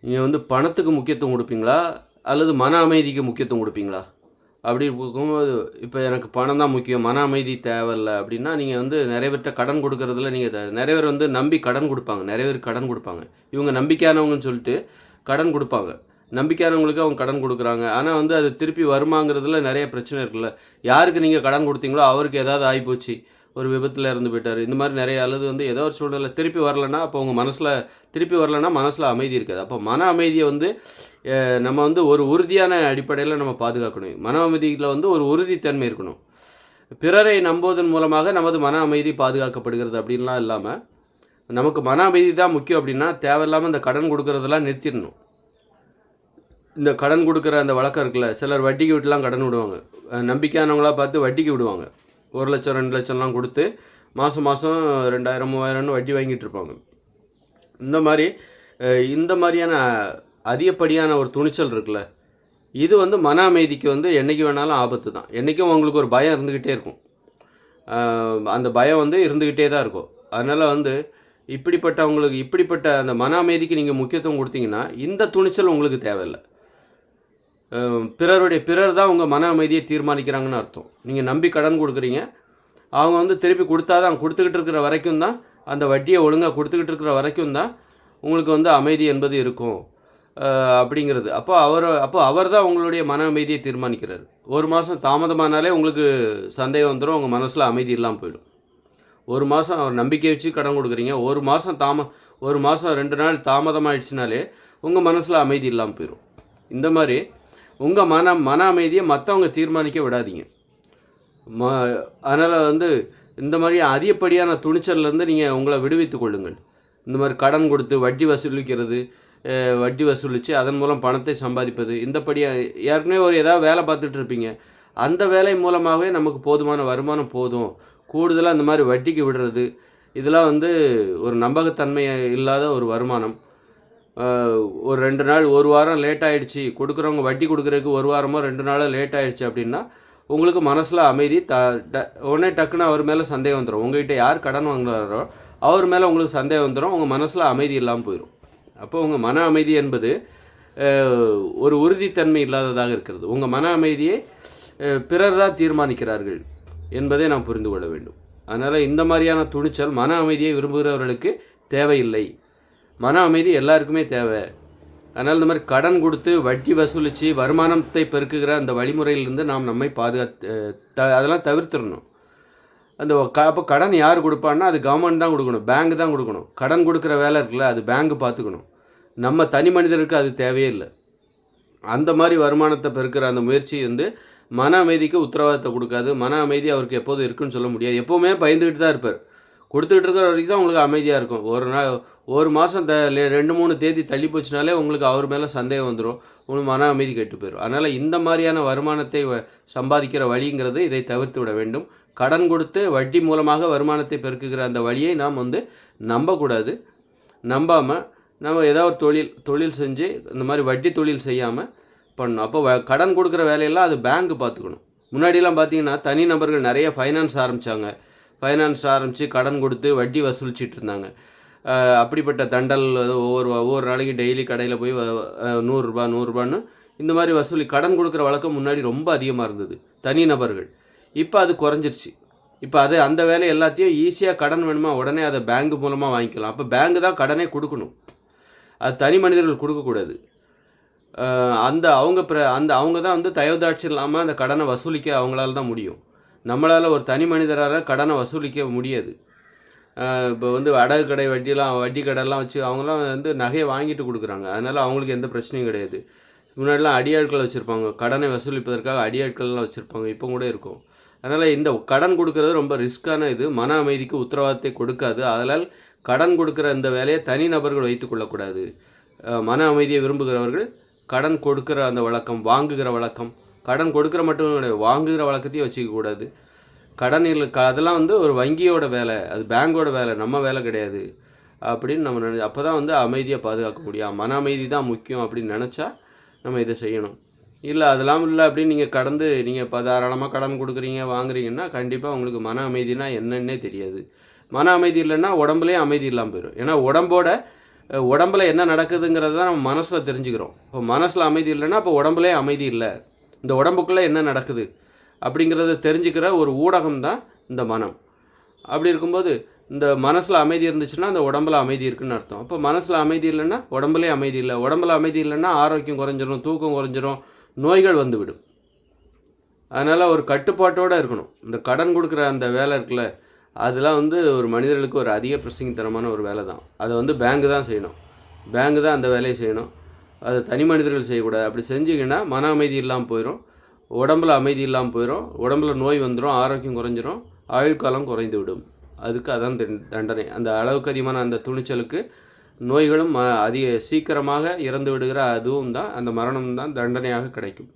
நீங்கள் வந்து பணத்துக்கு முக்கியத்துவம் கொடுப்பீங்களா அல்லது மன அமைதிக்கு முக்கியத்துவம் கொடுப்பீங்களா? அப்படி இருக்கும்போது இப்போ எனக்கு பணம் தான் முக்கியம், மன அமைதி தேவையில்ல அப்படின்னா, நீங்கள் வந்து நிறைய பேர்கிட்ட கடன் கொடுக்கறதுல நீங்கள் நிறைய பேர் வந்து நம்பி கடன் கொடுப்பாங்க. நிறைய பேர் கடன் கொடுப்பாங்க. இவங்க நம்பிக்கையானவங்கன்னு சொல்லிட்டு கடன் கொடுப்பாங்க. நம்பிக்கையானவங்களுக்கு அவங்க கடன் கொடுக்குறாங்க. ஆனால் வந்து அது திருப்பி வருமாங்கிறதுல நிறைய பிரச்சனை இருக்குல்ல. யாருக்கு நீங்கள் கடன் கொடுத்தீங்களோ அவருக்கு ஏதாவது ஆகிப்போச்சு, ஒரு விபத்தில் இறந்து போயிட்டார், இந்த மாதிரி நிறைய, அல்லது வந்து ஏதோ ஒரு சூழ்நிலை திருப்பி வரலைன்னா, அப்போ உங்கள் மனசில் திருப்பி வரலைன்னா மனசில் அமைதி இருக்காது. அப்போ மன அமைதியை வந்து நம்ம வந்து ஒரு உறுதியான அடிப்படையில் நம்ம பாதுகாக்கணும். மன அமைதியில் வந்து ஒரு உறுதித்தன்மை இருக்கணும். பிறரை நம்புவதன் மூலமாக நமது மன அமைதி பாதுகாக்கப்படுகிறது அப்படின்லாம் இல்லாமல், நமக்கு மன அமைதி தான் முக்கியம் அப்படின்னா தேவையில்லாமல் இந்த கடன் கொடுக்கறதெல்லாம் நிறுத்திடணும். இந்த கடன் கொடுக்குற அந்த வழக்கம் இருக்குல்ல, சிலர் வட்டிக்கு விட்டுலாம் கடன் விடுவாங்க. நம்பிக்கையானவங்களாக பார்த்து வட்டிக்கு விடுவாங்க. 1 லட்சம் 2 லட்சம்லாம் கொடுத்து மாதம் 2000 3000ன்னு வட்டி வாங்கிட்டு இருப்பாங்க. இந்த மாதிரியான அதிகப்படியான ஒரு துணிச்சல் இருக்குல்ல, இது வந்து மன அமைதிக்கு வந்து என்றைக்கு வேணாலும் ஆபத்து தான். என்றைக்கும் உங்களுக்கு ஒரு பயம் இருந்துக்கிட்டே இருக்கும். அந்த பயம் வந்து இருந்துக்கிட்டே தான் இருக்கும். அதனால் வந்து இப்படிப்பட்ட அந்த மன அமைதிக்கு நீங்கள் முக்கியத்துவம் கொடுத்தீங்கன்னா இந்த துணிச்சல் உங்களுக்கு தேவையில்லை. பிறர் தான் உங்கள் மன அமைதியை தீர்மானிக்கிறாங்கன்னு அர்த்தம். நீங்கள் நம்பி கடன் கொடுக்குறீங்க, அவங்க வந்து திருப்பி கொடுத்தாதான், கொடுத்துக்கிட்டு இருக்கிற வரைக்கும் தான், அந்த வட்டியை ஒழுங்காக கொடுத்துக்கிட்டு இருக்கிற வரைக்கும் தான் உங்களுக்கு வந்து அமைதி என்பது இருக்கும் அப்படிங்கிறது. அப்போ அவர் தான் உங்களுடைய மன அமைதியை தீர்மானிக்கிறார். ஒரு மாதம் தாமதமானாலே உங்களுக்கு சந்தேகம் வந்துடும், உங்கள் மனசில் அமைதி இல்லாமல் போயிடும். ஒரு மாதம் அவர் நம்பிக்கை வச்சு கடன் கொடுக்குறீங்க, ஒரு மாதம் 2 நாள் தாமதமாகிடுச்சினாலே உங்கள் மனசில் அமைதி இல்லாமல் போயிடும். இந்த மாதிரி உங்கள் மன அமைதியை மற்றவங்க தீர்மானிக்க விடாதீங்க. அதனால் வந்து இந்த மாதிரி அதிகப்படியான துணிச்சல்லேருந்து நீங்கள் உங்களை விடுவித்து கொள்ளுங்கள். இந்த மாதிரி கடன் கொடுத்து வட்டி வசூலித்து அதன் மூலம் பணத்தை சம்பாதிப்பது, ஏற்கனவே ஏதாவது வேலை பார்த்துட்டு இருப்பீங்க, அந்த வேலை மூலமாகவே நமக்கு போதுமான வருமானம் போதும், கூடுதலாக இந்த மாதிரி வட்டிக்கு விடுறது, இதெல்லாம் வந்து ஒரு நம்பகத்தன்மை இல்லாத ஒரு வருமானம். ஒரு 2 நாள் 1 வாரம் லேட் ஆகிடுச்சி, கொடுக்குறவங்க வட்டி கொடுக்குறதுக்கு 1 வாரமோ 2 நாளோ லேட் ஆகிடுச்சு அப்படின்னா உங்களுக்கு மனசில் அமைதி உடனே டக்குன்னு அவர் மேலே சந்தேகம் வந்துடும். உங்கள்கிட்ட யார் கடன் வாங்குறாரோ அவர் மேலே உங்களுக்கு சந்தேகம் வந்துடும், உங்கள் மனசில் அமைதி இல்லாமல் போயிடும். அப்போ உங்கள் மன அமைதி என்பது ஒரு உறுதித்தன்மை இல்லாததாக இருக்கிறது. உங்கள் மன அமைதியை பிறர் தான் தீர்மானிக்கிறார்கள் என்பதை நாம் புரிந்து கொள்ள வேண்டும். அதனால் இந்த மாதிரியான துணிச்சல் மன அமைதியை விரும்புகிறவர்களுக்கு தேவையில்லை. மன அமைதி எல்லாருக்குமே தேவை. அதனால் இந்த மாதிரி கடன் கொடுத்து வட்டி வசூலித்து வருமானத்தை பெருக்குகிற அந்த வழிமுறையிலிருந்து நாம் நம்மை அதெல்லாம் தவிர்த்திடணும். அப்போ கடன் யார் கொடுப்பான்னா அது கவர்மெண்ட் தான் கொடுக்கணும், பேங்க் தான் கொடுக்கணும். கடன் கொடுக்குற வேலை இருக்குல்ல, அது பேங்க் பார்த்துக்கணும். நம்ம தனி மனிதருக்கு அது தேவையே இல்லை. அந்த மாதிரி வருமானத்தை பெருக்கிற அந்த முயற்சி வந்து மன அமைதிக்கு உத்தரவாதத்தை கொடுக்காது. மன அமைதி அவருக்கு எப்போதும் இருக்குன்னு சொல்ல முடியாது. எப்போவுமே பயந்துக்கிட்டு தான் இருப்பார். கொடுத்துக்கிட்டு இருக்கிற வரைக்கும் தான் உங்களுக்கு அமைதியாக இருக்கும். ஒரு மாதம் 2-3 தேதி தள்ளி போச்சுனாலே உங்களுக்கு அவர் மேலே சந்தேகம் வந்துடும், உங்களுக்கு மன அமைதி கெட்டு போயிடும். அதனால் இந்த மாதிரியான வருமானத்தை சம்பாதிக்கிற வழிங்கிறது இதை தவிர்த்து விட வேண்டும். கடன் கொடுத்து வட்டி மூலமாக வருமானத்தை பெருக்குகிற அந்த வழியை நாம் வந்து நம்பக்கூடாது. நம்பாமல் நம்ம ஏதாவது ஒரு தொழில் செஞ்சு இந்த மாதிரி வட்டி தொழில் செய்யாமல் பண்ணணும். அப்போ கடன் கொடுக்குற வேலையெல்லாம் அது பேங்க் பார்த்துக்கணும். முன்னாடிலாம் பார்த்தீங்கன்னா தனிநபர்கள் நிறைய ஃபைனான்ஸ் ஆரம்பித்து கடன் கொடுத்து வட்டி வசூலிச்சிட்டு இருந்தாங்க. அப்படிப்பட்ட தண்டல் ஒவ்வொரு நாளைக்கு டெய்லி கடையில் போய் 100 ரூபான்னு இந்த மாதிரி கடன் கொடுக்குற வழக்கம் முன்னாடி ரொம்ப அதிகமாக இருந்தது தனிநபர்கள். இப்போ அது குறைஞ்சிருச்சு. இப்போ அந்த வேலை எல்லாத்தையும் ஈஸியாக கடன் வேணுமா உடனே அதை பேங்க் மூலமாக வாங்கிக்கலாம். அப்போ பேங்க் தான் கடனே கொடுக்கணும், அது தனி மனிதர்கள் கொடுக்கக்கூடாது. அவங்க தான் வந்து தயவுதாட்சி இல்லாமல் அந்த கடனை வசூலிக்க அவங்களால தான் முடியும். நம்மளால் ஒரு தனி மனிதரால் கடனை வசூலிக்க முடியாது. இப்போ வந்து அடகு கடை வட்டி கடைலாம் வச்சு அவங்களாம் வந்து நகையை வாங்கிட்டு கொடுக்குறாங்க. அதனால் அவங்களுக்கு எந்த பிரச்சனையும் கிடையாது. முன்னாடிலாம் அடியாட்கள் வச்சுருப்பாங்க, கடனை வசூலிப்பதற்காக அடியாட்கள்லாம் வச்சுருப்பாங்க, இப்போ கூட இருக்கும். அதனால் இந்த கடன் கொடுக்கறது ரொம்ப ரிஸ்க்கான இது, மன அமைதிக்கு உத்தரவாதத்தை கொடுக்காது. அதனால் கடன் கொடுக்குற இந்த வேலையை தனிநபர்கள் வைத்து கொள்ளக்கூடாது. மன அமைதியை விரும்புகிறவர்கள் கடன் கொடுக்குற அந்த வழக்கம், வாங்குகிற வழக்கம், கடன் கொடுக்குற மட்டும் கிடையாது, வாங்குகிற வழக்கத்தையும் வச்சுக்கக்கூடாது. அதெல்லாம் வந்து ஒரு வங்கியோட வேலை, அது பேங்கோட வேலை, நம்ம வேலை கிடையாது அப்படின்னு நம்ம அப்போ தான் வந்து அமைதியாக பாதுகாக்க முடியும். மன அமைதி தான் முக்கியம் அப்படின்னு நினச்சா நம்ம இதை செய்யணும். இல்லை அதெல்லாம் இல்லை அப்படின்னு நீங்கள் தாராளமாக கடன் கொடுக்குறீங்க வாங்குறீங்கன்னா கண்டிப்பாக உங்களுக்கு மன அமைதினா என்னன்னே தெரியாது. மன அமைதி இல்லைன்னா உடம்புலேயே அமைதி இல்லாமல் போயிடும். ஏன்னா உடம்போட உடம்புல என்ன நடக்குதுங்கிறத தான் நம்ம மனசில் தெரிஞ்சுக்கிறோம். இப்போ மனசில் அமைதி இல்லைன்னா அப்போ உடம்புலே அமைதி இல்லை. இந்த உடம்புக்குள்ளே என்ன நடக்குது அப்படிங்கிறத தெரிஞ்சுக்கிற ஒரு ஊடகம் தான் இந்த மனம். அப்படி இருக்கும்போது இந்த மனசில் அமைதி இருந்துச்சுன்னா அந்த உடம்புல அமைதி இருக்குதுன்னு அர்த்தம். அப்போ மனசில் அமைதி இல்லைன்னா உடம்புலே அமைதி இல்லை. உடம்புல அமைதி இல்லைன்னா ஆரோக்கியம் குறைஞ்சிரும், தூக்கம் குறைஞ்சிரும், நோய்கள் வந்துவிடும். அதனால் ஒரு கட்டுப்பாட்டோடு இருக்கணும். இந்த கடன் கொடுக்குற அந்த வேலை இருக்குல்ல, அதெல்லாம் ஒரு மனிதர்களுக்கு ஒரு அதிக பிரசங்கித்தனமான ஒரு வேலை தான். அதை பேங்கு தான் செய்யணும். பேங்கு தான் அந்த வேலையை செய்யணும். அதை தனி மனிதர்கள் செய்யக்கூடாது. அப்படி செஞ்சிங்கன்னா மன அமைதி இல்லாமல் போயிடும், உடம்புல அமைதி இல்லாமல் போயிடும், உடம்புல நோய் வந்துடும், ஆரோக்கியம் குறைஞ்சிரும், ஆயுள் காலம் குறைந்து விடும். அதுக்கு அதான் தண்டனை. அந்த அளவுக்கு அதிகமான அந்த துணிச்சலுக்கு நோய்களும் அதிக சீக்கிரமாக இறந்து விடுகிற அதுவும் தான், அந்த மரணம் தான் தண்டனையாக கிடைக்கும்.